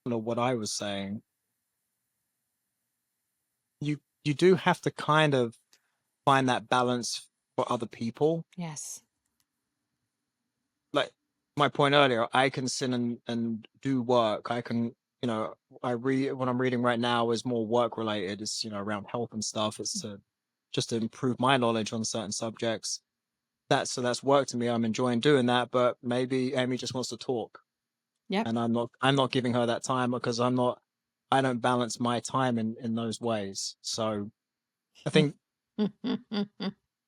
what I was saying, you do have to kind of find that balance for other people. Yes. Like my point earlier, I can sit and do work. I can, I read what I'm reading right now is more work related. It's, around health and stuff. It's to just to improve my knowledge on certain subjects. That's work to me. I'm enjoying doing that, but maybe Amy just wants to talk, Yep. and I'm not giving her that time because I don't balance my time in those ways. So I think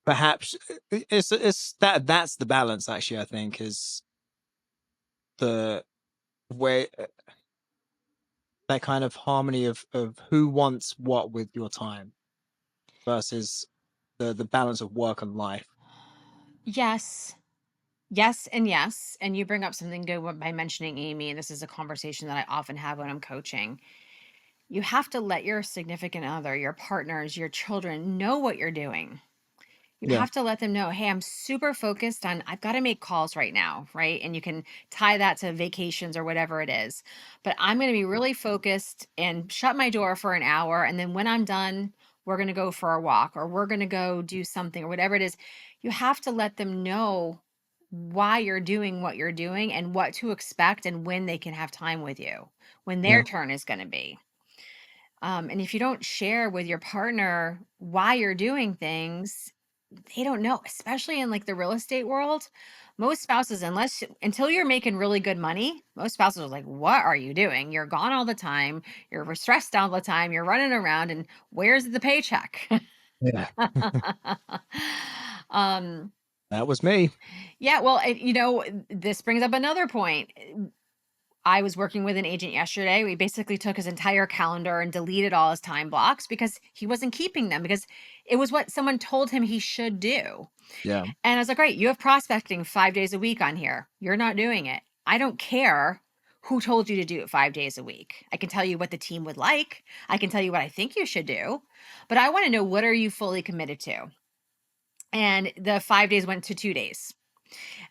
perhaps it's that's the balance actually. I think is the way that kind of harmony of who wants what with your time versus the balance of work and life. Yes. Yes, and yes. And you bring up something good by mentioning Amy. And this is a conversation that I often have when I'm coaching. You have to let your significant other, your partners, your children know what you're doing. You Yeah, have to let them know, hey, I'm super focused on, I've got to make calls right now, right? And you can tie that to vacations or whatever it is. But I'm going to be really focused and shut my door for an hour. And then when I'm done, we're going to go for a walk or we're going to go do something or whatever it is. You have to let them know why you're doing what you're doing and what to expect and when they can have time with you, when their yeah, turn is going to be. And if you don't share with your partner why you're doing things, they don't know, especially in like the real estate world. Most spouses, until you're making really good money, most spouses are like, what are you doing? You're gone all the time. You're stressed all the time. You're running around, and where's the paycheck? yeah. um, That was me. yeah, well, this brings up another point. I was working with an agent yesterday. We basically took his entire calendar and deleted all his time blocks because he wasn't keeping them because it was what someone told him he should do. Yeah, And I was like, great, you have prospecting 5 days a week on here. You're not doing it. I don't care who told you to do it 5 days a week. I can tell you what the team would like. I can tell you what I think you should do, but I want to know, what are you fully committed to? And the 5 days went to 2 days.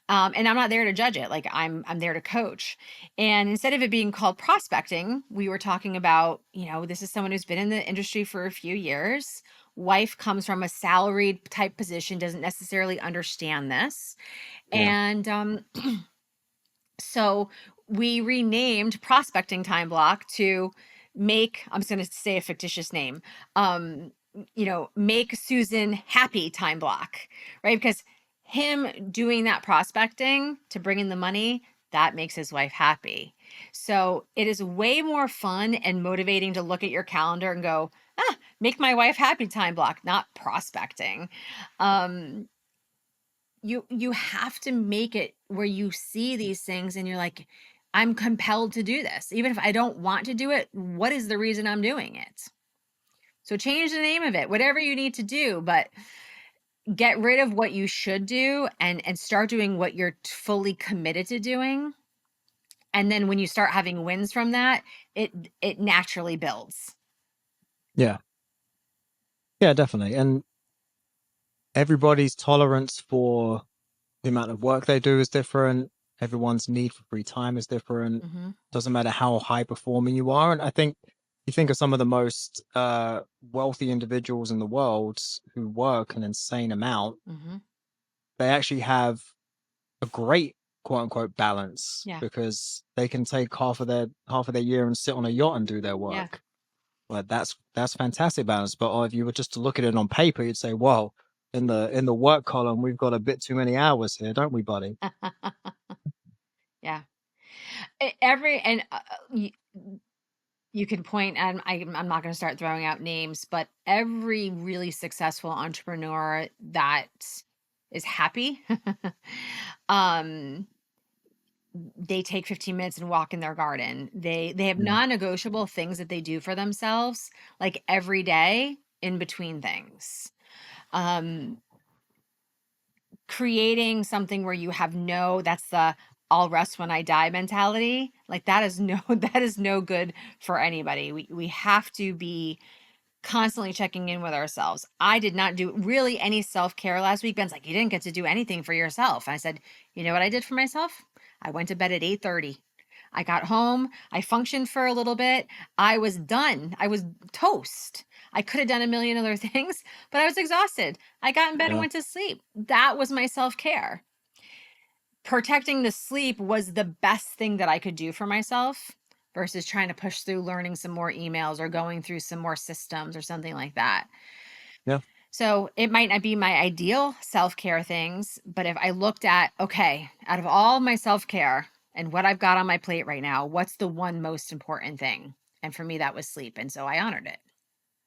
And I'm not there to judge it. Like I'm there to coach. And instead of it being called prospecting, we were talking about, this is someone who's been in the industry for a few years. Wife comes from a salaried type position, doesn't necessarily understand this. yeah, And so we renamed prospecting time block to make, I'm just going to say a fictitious name, make Susan happy time block, right? Because him doing that prospecting to bring in the money, that makes his wife happy. So it is way more fun and motivating to look at your calendar and go, make my wife happy time block, not prospecting. Um, you have to make it where you see these things and you're like, I'm compelled to do this even if I don't want to do it. What is the reason I'm doing it? So change the name of it, whatever you need to do, but get rid of what you should do and start doing what you're fully committed to doing. And then when you start having wins from that, it naturally builds. yeah, yeah, definitely. And everybody's tolerance for the amount of work they do is different. Everyone's need for free time is different. Hmm. Doesn't matter how high performing you are. And I think you think of some of the most wealthy individuals in the world who work an insane amount, Hmm. they actually have a great quote unquote balance Yeah. because they can take half of their year and sit on a yacht and do their Yeah. work. Like that's fantastic balance. But if you were just to look at it on paper, you'd say, "Well, in the work column, we've got a bit too many hours here, don't we, buddy?" Yeah. Every and you can point, and I'm not going to start throwing out names, but every really successful entrepreneur that is happy, um, they take 15 minutes and walk in their garden. They have Yeah, non-negotiable things that they do for themselves, like every day in between things. Um, Creating something where you have that's the I'll rest when I die mentality. Like that is no that is no good for anybody. We have to be constantly checking in with ourselves. I did not do really any self-care last week. Ben's like, you didn't get to do anything for yourself. And I said, you know what I did for myself? I went to bed at 8:30. I got home, I functioned for a little bit, I was done. I was toast. I could have done a million other things, but I was exhausted. I got in bed and Yeah. went to sleep. That was my self-care. Protecting the sleep was the best thing that I could do for myself versus trying to push through learning some more emails or going through some more systems or something like that. Yeah. So it might not be my ideal self care things, but if I looked at, okay, out of all my self care and what I've got on my plate right now, what's the one most important thing? And for me, that was sleep. And so I honored it.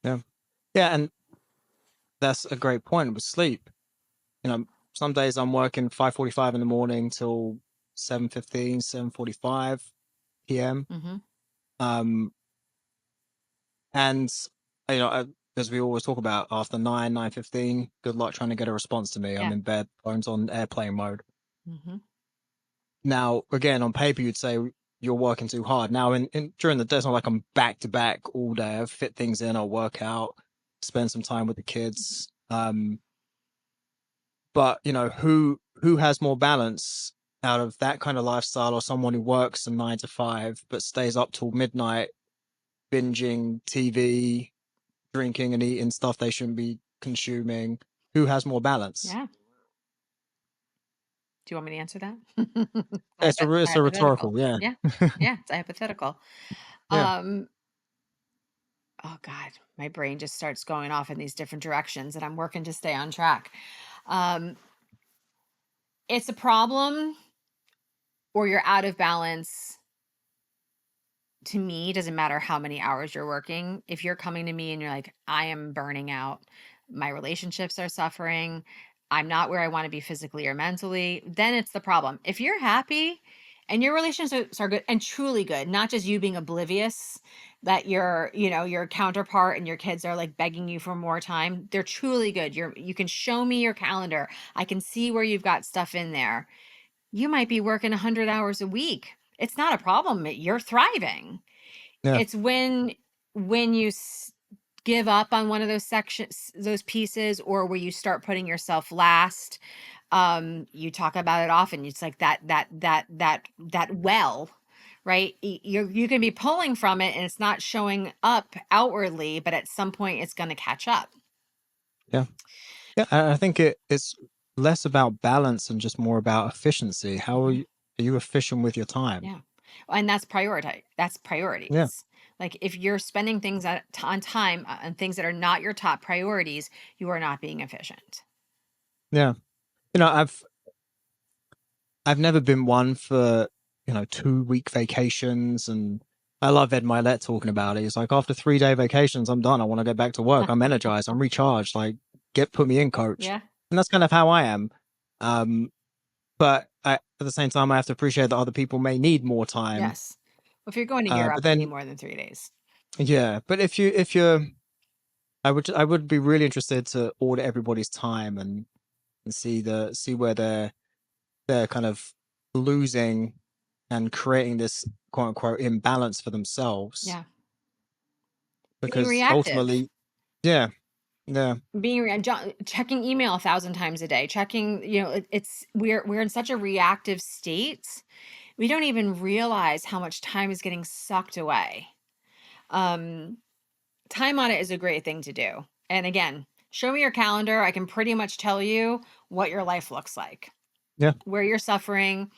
Yeah. Yeah. And that's a great point with sleep. You know, some days I'm working 5:45 in the morning till 7:15, 7:45 p.m. Hmm. Um, and you know, as we always talk about, after 9:15, good luck trying to get a response to me. I'm Yeah. in bed, phone's on airplane mode. Hmm. Now, again, on paper, you'd say you're working too hard. Now, in during the day, it's not like I'm back to back all day. I fit things in. I'll work out, spend some time with the kids. But you know, who has more balance out of that kind of lifestyle, or someone who works a 9 to 5 but stays up till midnight, binging TV, drinking and eating stuff they shouldn't be consuming? Who has more balance? Yeah. Do you want me to answer that? It's a It's a hypothetical. rhetorical, yeah. Yeah. Yeah. It's a hypothetical. Yeah. Um, oh God, my brain just starts going off in these different directions and I'm working to stay on track. Um, it's a problem or you're out of balance. To me, doesn't matter how many hours you're working. If you're coming to me and you're like, I am burning out, my relationships are suffering, I'm not where I want to be physically or mentally, then it's the problem. If you're happy and your relationships are good and truly good, not just you being oblivious that your counterpart and your kids are like begging you for more time, they're truly good. You can show me your calendar. I can see where you've got stuff in there. You might be working 100 hours a week. It's not a problem. You're thriving. Yeah. It's when you give up on one of those sections, those pieces, or where you start putting yourself last. You talk about it often. It's like that well, right? You can be pulling from it and it's not showing up outwardly, but at some point it's going to catch up. Yeah. Yeah. I think it's less about balance and just more about efficiency. How Mhm. are you efficient with your time? Yeah. And that's prioritize. That's Yeah. priorities. Like if you're spending things on time on things that are not your top priorities, you are not being efficient. Yeah. You know, I've never been one for, 2 week vacations, and I love Ed Milet talking about it. He's like, after 3 day vacations, I'm done. I want to go back to work. I'm energized. I'm recharged. Like, put me in, coach. Yeah. And that's kind of how I am. Um, but at the same time, I have to appreciate that other people may need more time. Yes. Well, if you're going to Europe, But you need then, more than 3 days. yeah. But if you're, I would be really interested to audit everybody's time and see where they're kind of losing and creating this quote unquote imbalance for themselves, Yeah. Being because reactive. ultimately, yeah, yeah, Checking email 1,000 times a day. Checking, we're in such a reactive state. We don't even realize how much time is getting sucked away. Um, Time audit is a great thing to do. And again, show me your calendar. I can pretty much tell you what your life looks like, yeah. where you're suffering,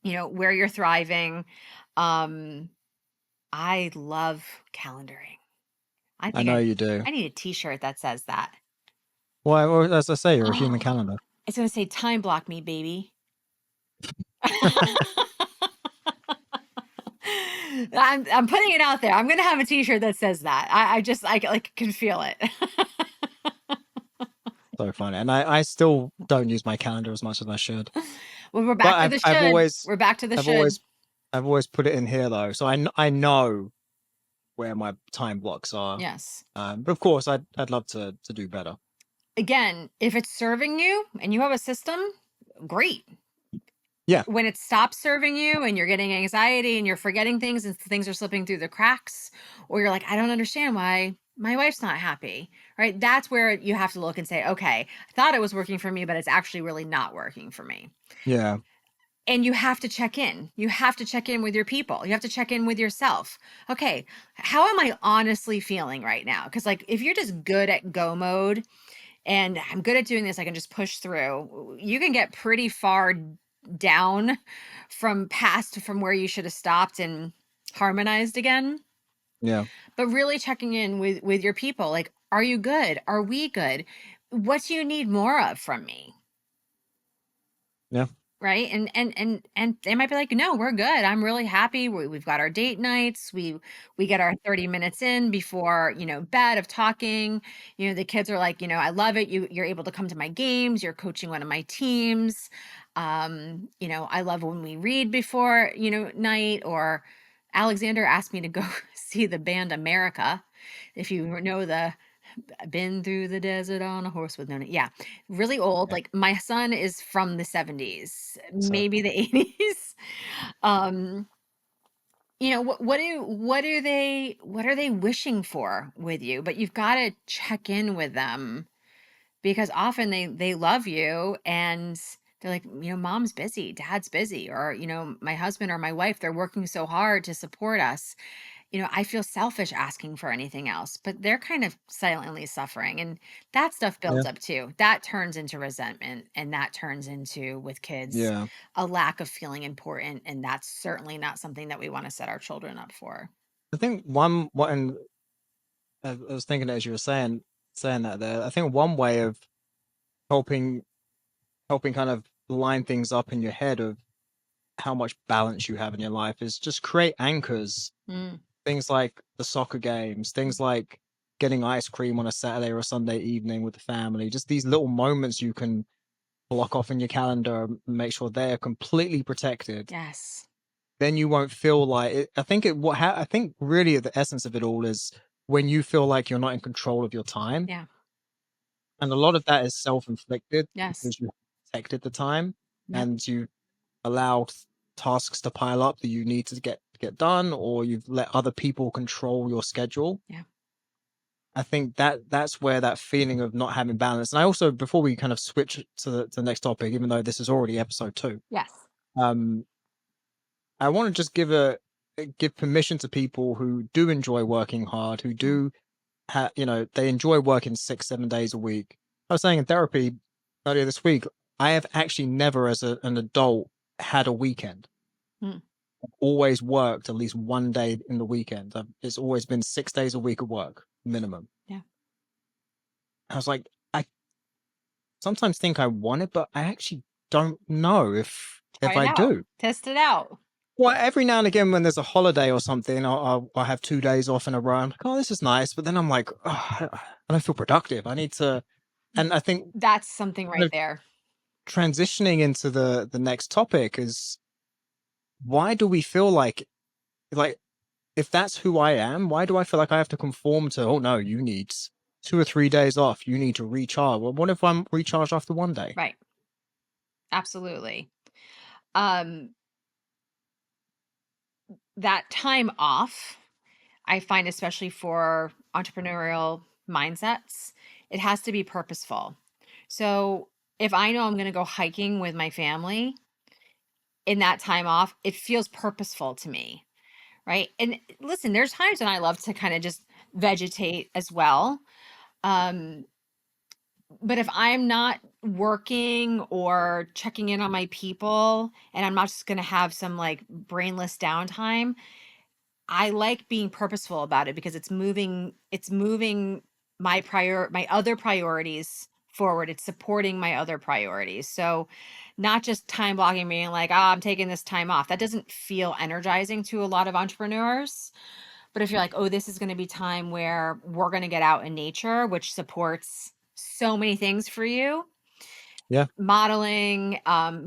where you're thriving. Um, I love calendaring. I I think know you do. I need a t-shirt that says that. Well, as I say, you're a human Oh, calendar. it's gonna say time block me, baby. I'm putting it out there. I'm gonna have a t-shirt that says that. I just I like can feel it. So funny, and I still don't use my calendar as much as I should. Well, we're But back to the should. We're back to the I've should. always, I've always put it in here though, so I know where my time blocks are. Yes. But of course, I'd love to do better. Again, if it's serving you and you have a system, great. Yeah, When it stops serving you and you're getting anxiety and you're forgetting things and things are slipping through the cracks, or you're like, I don't understand why my wife's not happy, right? That's where you have to look and say, okay, I thought it was working for me, but it's actually really not working for me. yeah. And you have to check in. You have to check in with your people. You have to check in with yourself. Okay, how am I honestly feeling right now? Because, like, if you're just good at go mode and I'm good at doing this, I can just push through, you can get pretty far down from where you should have stopped and harmonized again. Yeah. But really checking in with your people, like, are you good? Are we good? What do you need more of from me? Yeah. Right? And they might be like, "No, we're good. I'm really happy. We've got our date nights. We get our 30 minutes in before, bed of talking. The kids are like, I love it. You're able to come to my games. You're coaching one of my teams. I love when we read before, night, or Alexander asked me to go see the band America. If you know the been through the desert on a horse with no name. Yeah, really old. Yeah. Like, my son is from the 70s, So maybe the 80s. Um, what are they wishing for with you? But you've got to check in with them because often they love you and they're like, mom's busy, dad's busy, or my husband or my wife, they're working so hard to support us. I feel selfish asking for anything else, but they're kind of silently suffering. And that stuff yeah. builds up too. That turns into resentment. And that turns into, with kids, Yeah. a lack of feeling important. And that's certainly not something that we want to set our children up for. I think and I was thinking as you were saying that there, I think one way of helping helping kind of line things up in your head of how much balance you have in your life is just create anchors. Mm, Things like the soccer games, things like getting ice cream on a Saturday or a Sunday evening with the family. Just these little moments you can block off in your calendar and make sure they're completely protected. yes. Then you won't feel like it. I think really the essence of it all is when you feel like you're not in control of your time. Yeah. And a lot of that is self-inflicted Yes. because you protected the time Yep. and you allowed tasks to pile up that you need to get done, or you've let other people control your schedule. Yeah. I think that's where that feeling of not having balance. And I also, before we kind of switch to the next topic, even though this is already episode 2, Yes. um, I want to just give permission to people who do enjoy working hard, who Mm, do they enjoy working 6, 7 days a week. I was saying in therapy earlier this week, I have actually never, as an adult, had a weekend. mm, Always worked at least one day in the weekend. It's always been 6 days a week of work minimum. yeah. I was like, I sometimes think I want it, but I actually don't know if Try it I out. do. Test it out. Well, every now and again when there's a holiday or something, I'll have 2 days off in a row. I'm like, oh, this is nice. But then I'm like, oh, I don't feel productive. I need to, and I think That's something kind right of there. transitioning into the next topic is why do we feel like if that's who I am, why do I feel like I have to conform to, oh no, you need 2 or 3 days off. You need to recharge. Well, what if I'm recharged after one day? Right. Absolutely. Um, that time off, I find, especially for entrepreneurial mindsets, it has to be purposeful. So if I know I'm going to go hiking with my family in that time off, it feels purposeful to me. Right. And listen, there's times when I love to kind of just vegetate as well. Um, but if I'm not working or checking in on my people and I'm not just going to have some like brainless downtime, I like being purposeful about it because it's moving my other priorities forward. It's supporting my other priorities. So not just time blocking, being like, oh, I'm taking this time off. That doesn't feel energizing to a lot of entrepreneurs. But if you're like, oh, this is going to be time where we're going to get out in nature, which supports so many things for you, Yeah. modeling,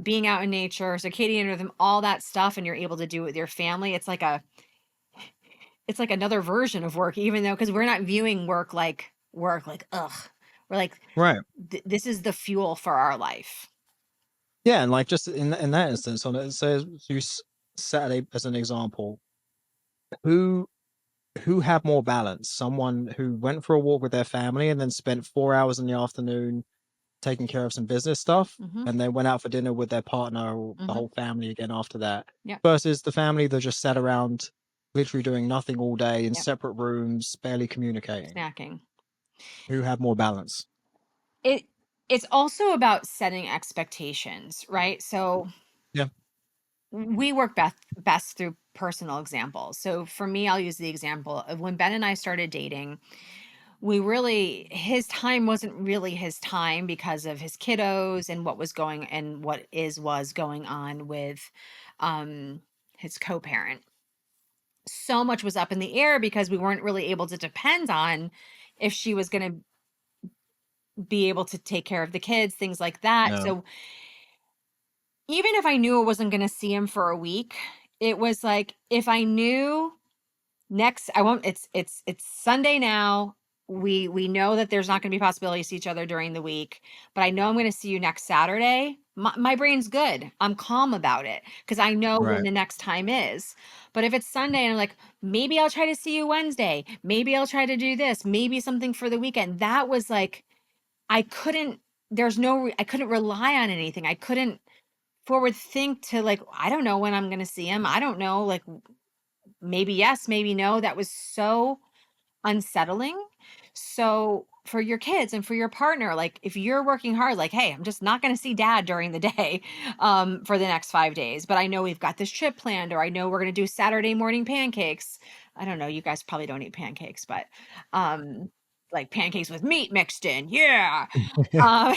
being out in nature, circadian rhythm, all that stuff, and you're able to do it with your family, it's like another version of work, even though, because we're not viewing work like, ugh. We're like, Right. this is the fuel for our life. Yeah. And like just in that instance, on it says Saturday as an example, who who had more balance? Someone who went for a walk with their family and then spent 4 hours in the afternoon taking care of some business stuff, Mhm. and then went out for dinner with their partner or the Mhm. whole family again after that, Yep. versus the family that just sat around literally doing nothing all day in Yep. separate rooms, barely communicating. Snacking. Who had more balance? It it's also about setting expectations, right? So Yeah, we work best through personal examples. So for me, I'll use the example of when Ben and I started dating. We really his time wasn't really his time because of his kiddos and what was going and what is was going on with um his co-parent. So much was up in the air because we weren't really able to depend on if she was going to be able to take care of the kids, things like that. yeah, So even if I knew I wasn't going to see him for a week, it was like if I knew next I won't it's Sunday now. We know that there's not going to be possibility to see each other during the week, but I know I'm going to see you next Saturday. My brain's good. I'm calm about it because I know when right. the next time is. But if it's Sunday and I'm like, maybe I'll try to see you Wednesday, maybe I'll try to do this, maybe something for the weekend. That was like I couldn't I couldn't rely on anything. I couldn't forward think to like I don't know when I'm going to see him. I don't know like maybe yes, maybe no. That was so unsettling. So for your kids and for your partner, like if you're working hard, like, hey, I'm just not going to see dad during the day for the next 5 days, but I know we've got this trip planned, or I know we're going to do Saturday morning pancakes. I don't know. You guys probably don't eat pancakes, but um, like pancakes with meat mixed in. Yeah. Um,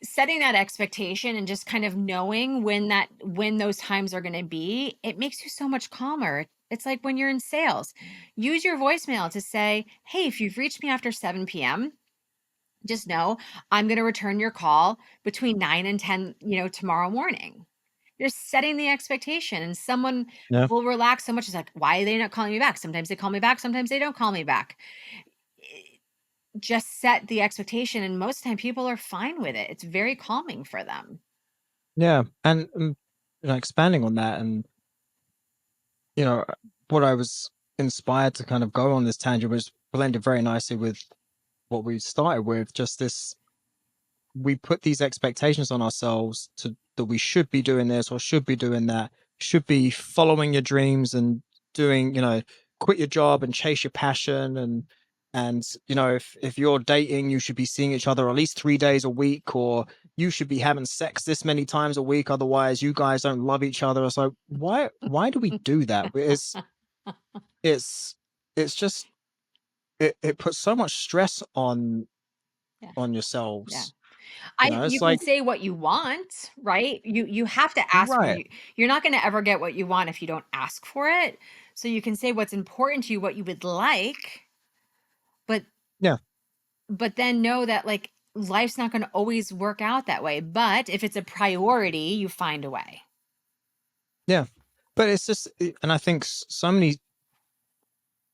setting that expectation and just kind of knowing when those times are going to be, it makes you so much calmer. It's like when you're in sales, use your voicemail to say, hey, if you've reached me after 7 p.m., just know I'm going to return your call between 9 and 10, tomorrow morning. You're setting the expectation, and someone Yeah, will relax so much. It's like, why are they not calling me back? Sometimes they call me back, sometimes they don't call me back. Just set the expectation, and most of the time people are fine with it. It's very calming for them. yeah, and expanding on that, and you know, what I was inspired to kind of go on this tangent was blended very nicely with what we started with. Just this, we put these expectations on ourselves to that we should be doing this or should be doing that, should be following your dreams and doing, quit your job and chase your passion, and if you're dating, you should be seeing each other at least 3 days a week, or you should be having sex this many times a week, otherwise you guys don't love each other. So why do we do that? It's just it puts so much stress Yeah. on Yeah. yourselves. You It's can like, say what you want, right? You have to ask for right. you. You're not going to ever get what you want if you don't ask for it. So you can say what's important to you, what you would like, but Yeah, then know that like life's not going to always work out that way. But if it's a priority, you find a way. yeah. But it's just, and I think so many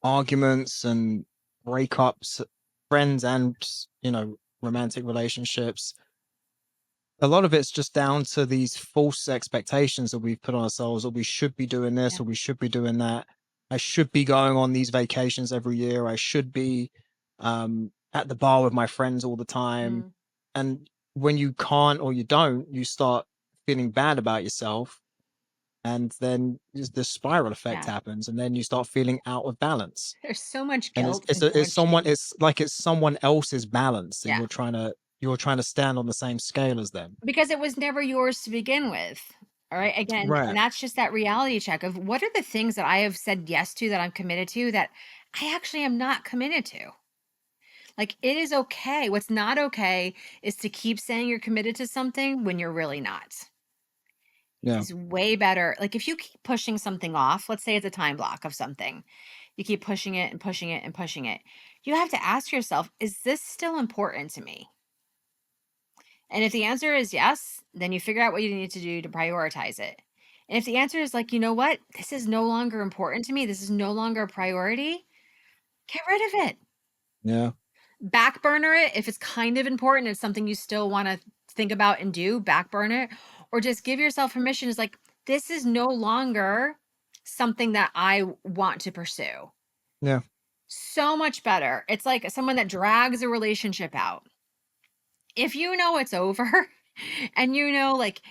arguments and breakups, friends and, romantic relationships, a lot of it's just down to these false expectations that we've put on ourselves, or we should be doing this, Yeah. or we should be doing that. I should be going on these vacations every year. I should be at the bar with my friends all the time. Mm, And when you can't or you don't, you start feeling bad about yourself. And then the spiral effect yeah. happens, and then you start feeling out of balance. There's so much And it's guilt it's and a, so it's much someone shame. it's like it's someone else's balance, and Yeah. you're trying to stand on the same scale as them. Because it was never yours to begin with. All right. Again, and Right. that's just that reality check of what are the things that I have said yes to that I'm committed to that I actually am not committed to. Like it is okay. What's not okay is to keep saying you're committed to something when you're really not. It Yeah. is way better. Like if you keep pushing something off, let's say it's a time block of something, you keep pushing it and pushing it and pushing it. You have to ask yourself, is this still important to me? And if the answer is yes, then you figure out what you need to do to prioritize it. And if the answer is like, you know what, this is no longer important to me, this is no longer a priority, get rid of it. Yeah. Back burner it if it's kind of important, it's something you still want to think about and do, back burner it, or just give yourself permission. Is like, this is no longer something that I want to pursue. Yeah. So much better. It's like someone that drags a relationship out. if you know it's over and you know, like,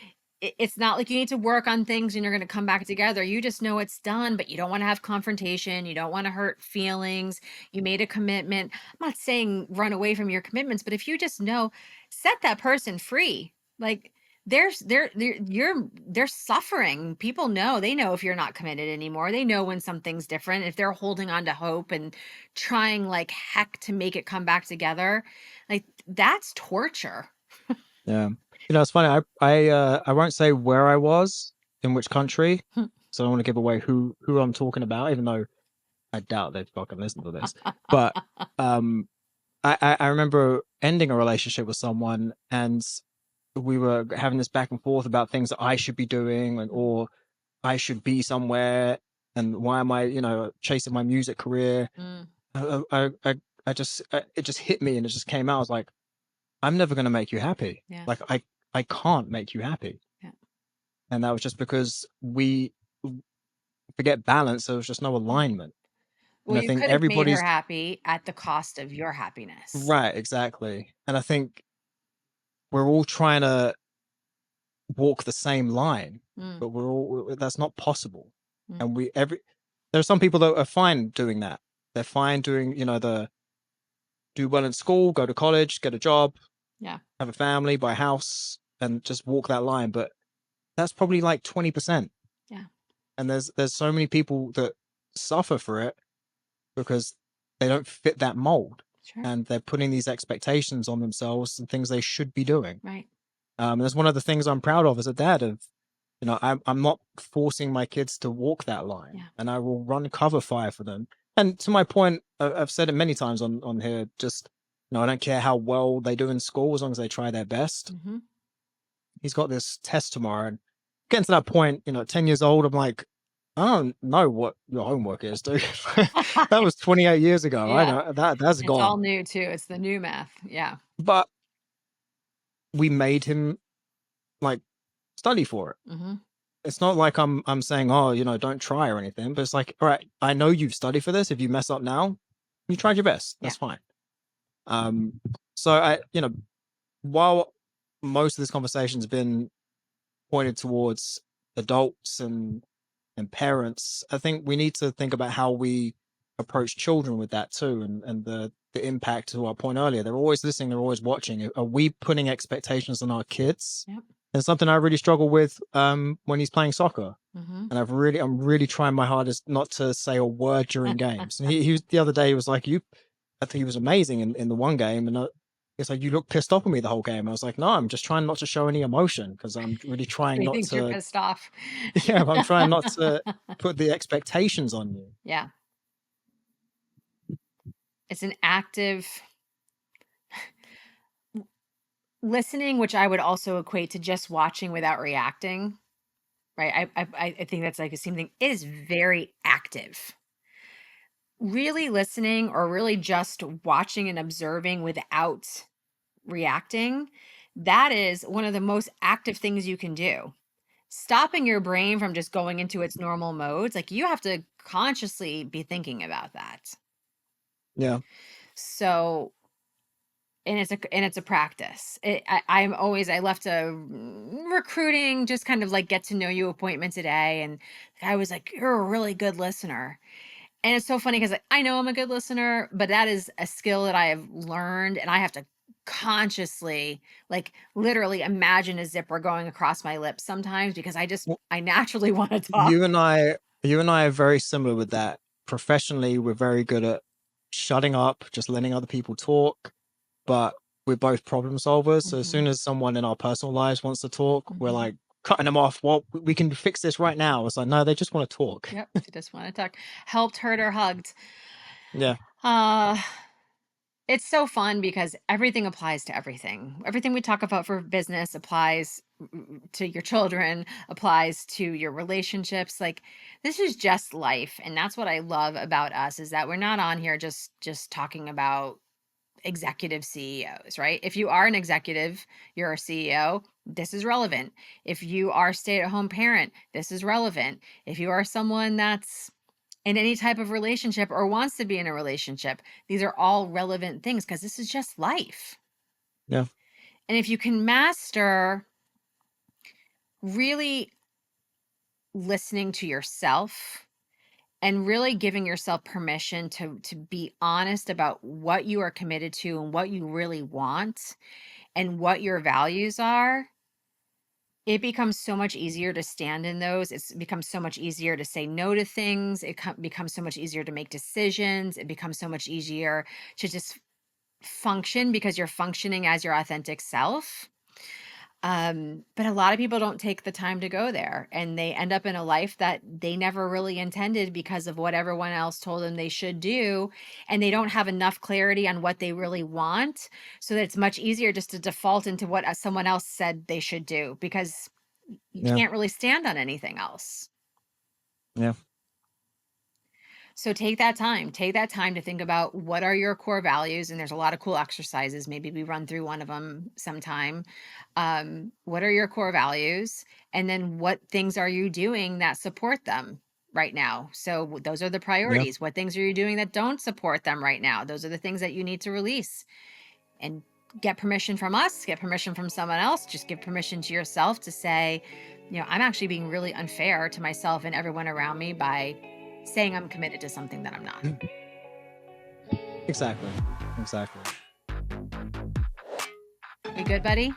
it's not like you need to work on things and you're going to come back together. You just know it's done, but you don't want to have confrontation. You don't want to hurt feelings. You made a commitment. I'm not saying run away from your commitments, but if you just know, set that person free. Like, they're suffering. People know, they know if you're not committed anymore. They know when something's different. If they're holding on to hope and trying like heck to make it come back together, like, that's torture. Yeah. It's funny. I won't say where I was in which country, so I don't want to give away who I'm talking about, even though I doubt they'd fucking listen to this. But um, I remember ending a relationship with someone, and we were having this back and forth about things that I should be doing, and Mm, or I should be somewhere, and why am I, chasing my music career? mm, It just hit me, and it just came out. I was like, I'm never going to make you happy. yeah, Like I can't make you happy. yeah, And that was just because we forget balance. There was just no yeah. alignment. And Well, I you think could have made her everybody's happy at the cost of your happiness. right, exactly. And I think we're all trying to walk the same line, Mm, but that's not possible. mm, And there are some people that are fine doing that. They're fine doing, the do well in school, go to college, get a job, yeah, have a family, buy a house, and just walk that line. But that's probably like 20%. yeah, And there's so many people that suffer for it because they don't fit that mold, sure, and they're putting these expectations on themselves and things they should be doing. right, That's one of the things I'm proud of as a dad. Of I'm not forcing my kids to walk that line, yeah, and I will run cover fire for them. And to my point, I've said it many times on here. Just I don't care how well they do in school as long as they try their best. hmm. He's got this test tomorrow, and getting to that point, 10 years old, I'm like, I don't know what your homework is, dude. That was 28 years ago. I Yeah, know that's it's all gone. new too. It's the new math. Yeah, But we made him like study for it. hmm, It's not like I'm saying, oh, don't try or anything, but it's like, all right, I know you've studied for this. If you mess up now, you tried your best. yeah, That's fine. Um, so while most of this conversation's been pointed towards adults and parents, I think we need to think about how we approach children with that too, and the impact. To our point earlier, they're always listening, they're always watching. Are we putting expectations on our kids? yep, And something I really struggle with when he's playing soccer. hmm. And I'm really trying my hardest not to say a word during games. And he was the other day. He was like, I think he was amazing in the one game, and it's like, you look pissed off at me the whole game. I was like, no, I'm just trying not to show any emotion because I'm really trying He not thinks you're to. pissed off. Yeah, I'm trying not to put the expectations on you. Yeah, it's an active listening, which I would also equate to just watching without reacting. Right. I think that's like the same thing. It is very active. Really listening or really just watching and observing without reacting, that is one of the most active things you can do. Stopping your brain from just going into its normal modes, like, you have to consciously be thinking about that. Yeah. So, and it's a practice. I'm always, I left a recruiting, just kind of like get to know you appointment today, and the guy was like, "You're a really good listener." And it's so funny because I know I'm a good listener, but that is a skill that I have learned, and I have to consciously, like, literally imagine a zipper going across my lips sometimes because I naturally want to talk. you and I, you and I are very similar with that. Professionally, we're very good at shutting up, just letting other people talk. But we're both problem solvers. So as Mhm, soon as someone in our personal lives wants to talk, we're mhm. like cutting them off. Well, we can fix this right now. It's like, no, they just want to talk. Yep, she just want to talk. Helped, hurt, or hugged. Yeah. Uh, it's so fun because everything applies to everything. Everything we talk about for business applies to your children, applies to your relationships. Like, this is just life, and that's what I love about us, is that we're not on here just talking about executive CEOs, right? If you are an executive, you're a CEO, this is relevant. If you are a stay-at-home parent, this is relevant. If you are someone that's in any type of relationship or wants to be in a relationship, these are all relevant things because this is just life. Yeah. And if you can master really listening to yourself and really giving yourself permission to be honest about what you are committed to and what you really want and what your values are, it becomes so much easier to stand in those. It's becomes so much easier to say no to things. Becomes so much easier to make decisions. It becomes so much easier to just function because you're functioning as your authentic self. But a lot of people don't take the time to go there, and they end up in a life that they never really intended because of what everyone else told them they should do. And they don't have enough clarity on what they really want. So that it's much easier just to default into what someone else said they should do because you Yeah. can't really stand on anything else. Yeah. So take that time to think about what are your core values. And there's a lot of cool exercises. Maybe we run through one of them sometime. What are your core values? And then what things are you doing that support them right now? So those are the Yeah. priorities. What things are you doing that don't support them right now? Those are the things that you need to release and get permission from us, get permission from someone else. Just give permission to yourself to say, I'm actually being really unfair to myself and everyone around me by saying I'm committed to something that I'm not. Exactly. Exactly. You good, buddy?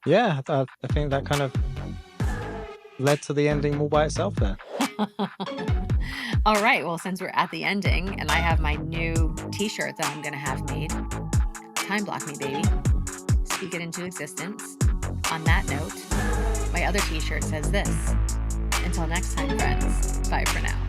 Yeah, I think that kind of led to the ending all by itself there. All right. Well, since we're at the ending and I have my new t-shirt that I'm going to have made, time block me, baby. Speak it into existence. On that note, my other t-shirt says this. Until next time, friends. Bye for now.